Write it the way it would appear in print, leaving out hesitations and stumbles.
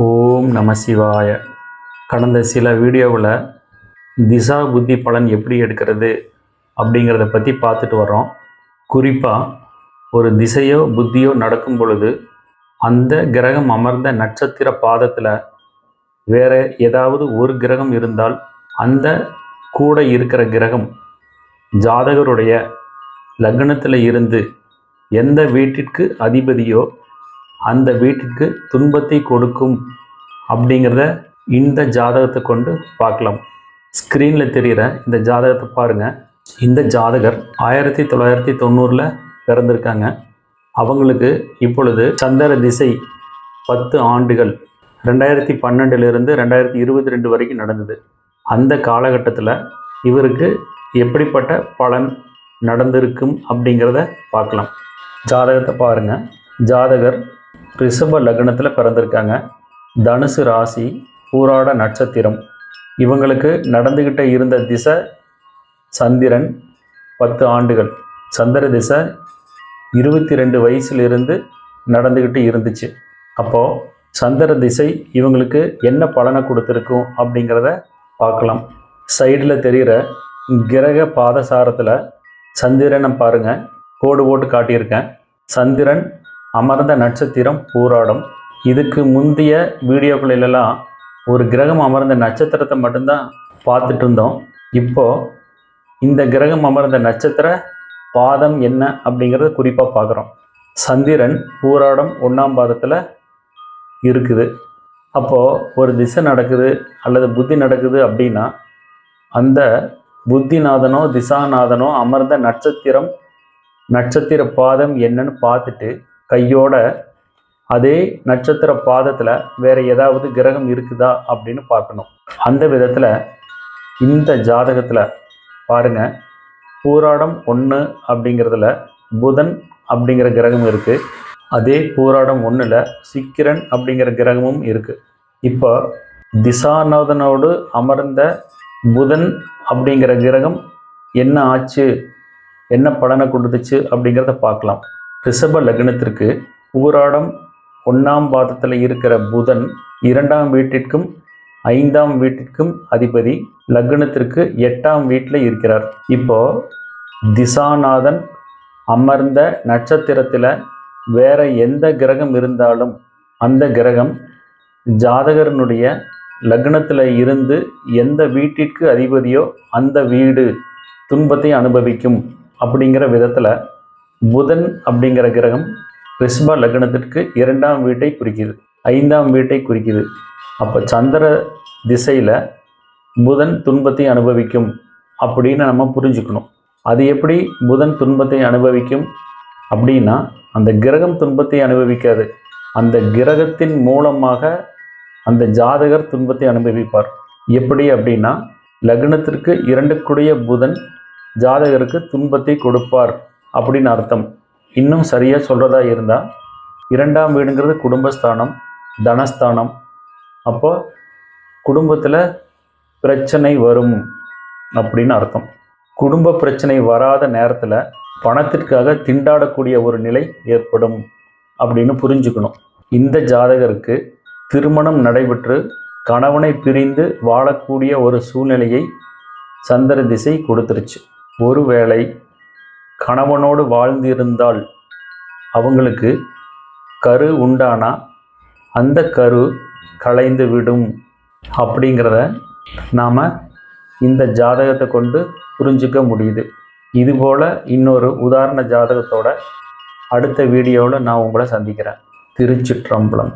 ஓம் நம சிவாய. கடந்த சில வீடியோவில் திசா புத்தி பலன் எப்படி எடுக்கிறது அப்படிங்கிறத பற்றி பார்த்துட்டு வரோம். குறிப்பாக ஒரு திசையோ புத்தியோ நடக்கும் பொழுது அந்த கிரகம் அமர்ந்த நட்சத்திர பாதத்தில் வேறு ஏதாவது ஒரு கிரகம் இருந்தால் அந்த கூட இருக்கிற கிரகம் ஜாதகருடைய லக்னத்தில் இருந்து எந்த வீட்டிற்கு அதிபதியோ அந்த வீட்டிற்கு துன்பத்தை கொடுக்கும் அப்படிங்கிறத இந்த ஜாதகத்தை கொண்டு பார்க்கலாம். ஸ்க்ரீனில் தெரிகிற இந்த ஜாதகத்தை பாருங்கள். இந்த ஜாதகர் 1990 பிறந்திருக்காங்க. அவங்களுக்கு இப்பொழுது சந்திர திசை 10 ஆண்டுகள் 2012 2022 வரைக்கும் நடந்தது. அந்த காலகட்டத்தில் இவருக்கு எப்படிப்பட்ட பலன் நடந்திருக்கும் அப்படிங்கிறத பார்க்கலாம். ஜாதகத்தை பாருங்கள். ஜாதகர் ரிஷப லக்னத்தில் பிறந்திருக்காங்க. தனுசு ராசி, பூராட நட்சத்திரம். இவங்களுக்கு நடந்துக்கிட்ட இருந்த திசை சந்திரன் 10 ஆண்டுகள். சந்திர திசை 22 வயசுலேருந்து நடந்துக்கிட்டு இருந்துச்சு. அப்போது சந்திர திசை இவங்களுக்கு என்ன பலனை கொடுத்துருக்கும் அப்படிங்கிறத பார்க்கலாம். சைடில் தெரிகிற கிரக பாதசாரத்தில் சந்திரனை பாருங்கள், கோடு போட்டு காட்டியிருக்கேன். சந்திரன் அமர்ந்த நட்சத்திரம் பூராடம். இதுக்கு முந்தைய வீடியோக்களிலெல்லாம் ஒரு கிரகம் அமர்ந்த நட்சத்திரத்தை மட்டும்தான் பார்த்துட்டு இருந்தோம். இப்போது இந்த கிரகம் அமர்ந்த நட்சத்திர பாதம் என்ன அப்படிங்கிறத குறிப்பாக பார்க்குறோம். சந்திரன் பூராடம் 1ஆம் பாதத்தில் இருக்குது. அப்போது ஒரு திசை நடக்குது அல்லது புத்தி நடக்குது அப்படின்னா அந்த புத்திநாதனோ திசாநாதனோ அமர்ந்த நட்சத்திர பாதம் என்னன்னு பார்த்துட்டு கையோட அதே நட்சத்திர பாதத்தில் வேறு ஏதாவது கிரகம் இருக்குதா அப்படின்னு பார்க்கணும். அந்த விதத்தில் இந்த ஜாதகத்தில் பாருங்கள், பூராடம் 1 அப்படிங்கிறதுல புதன் அப்படிங்கிற கிரகம் இருக்குது. அதே பூராடம் 1ல் சுக்கிரன் அப்படிங்கிற கிரகமும் இருக்குது. இப்போ திசாநாதனோடு அமர்ந்த புதன் அப்படிங்கிற கிரகம் என்ன ஆச்சு, என்ன பலனை கொடுத்துச்சு அப்படிங்கிறத பார்க்கலாம். ரிஷப லக்னத்திற்கு பூராடம் 1ஆம் பாதத்தில் இருக்கிற புதன் 2ஆம் வீட்டிற்கும் 5ஆம் வீட்டிற்கும் அதிபதி. லக்னத்திற்கு 8ஆம் வீட்டில் இருக்கிறார். இப்போது திசாநாதன் அமர்ந்த நட்சத்திரத்தில் வேற எந்த கிரகம் இருந்தாலும் அந்த கிரகம் ஜாதகரனுடைய லக்னத்தில் இருந்து எந்த வீட்டிற்கு அதிபதியோ அந்த வீடு துன்பத்தை அனுபவிக்கும். அப்படிங்கிற விதத்தில் புதன் அப்படிங்கிற கிரகம் ரிஷப லக்னத்திற்கு 2ஆம் வீட்டை குறிக்குது, 5ஆம் வீட்டை குறிக்குது. அப்போ சந்திர திசையில் புதன் துன்பத்தை அனுபவிக்கும் அப்படின்னு நம்ம புரிஞ்சுக்கணும். அது எப்படி புதன் துன்பத்தை அனுபவிக்கும் அப்படின்னா, அந்த கிரகம் துன்பத்தை அனுபவிக்காது, அந்த கிரகத்தின் மூலமாக அந்த ஜாதகர் துன்பத்தை அனுபவிப்பார். எப்படி அப்படின்னா, லக்னத்திற்கு 2க்குடைய புதன் ஜாதகருக்கு துன்பத்தை கொடுப்பார் அப்படின்னு அர்த்தம். இன்னும் சரியாக சொல்கிறதா இருந்தால் 2ஆம் வீடுங்கிறது குடும்பஸ்தானம், தனஸ்தானம். அப்போ குடும்பத்தில் பிரச்சனை வரும் அப்படின்னு அர்த்தம். குடும்ப பிரச்சனை வராத நேரத்தில் பணத்திற்காக திண்டாடக்கூடிய ஒரு நிலை ஏற்படும் அப்படின்னு புரிஞ்சுக்கணும். இந்த ஜாதகருக்கு திருமணம் நடைபெற்று கணவனை பிரிந்து வாழக்கூடிய ஒரு சூழ்நிலையை சந்திர திசை கொடுத்துருச்சு. ஒருவேளை கணவனோடு வாழ்ந்திருந்தால் அவங்களுக்கு கரு உண்டானா அந்த கரு கலைந்து விடும் அப்படிங்கிறத நாம் இந்த ஜாதகத்தை கொண்டு புரிஞ்சிக்க முடியுது. இதுபோல் இன்னொரு உதாரண ஜாதகத்தோட அடுத்த வீடியோவில் நான் உங்களை சந்திக்கிறேன். திருச்சிற்றம்பலம்.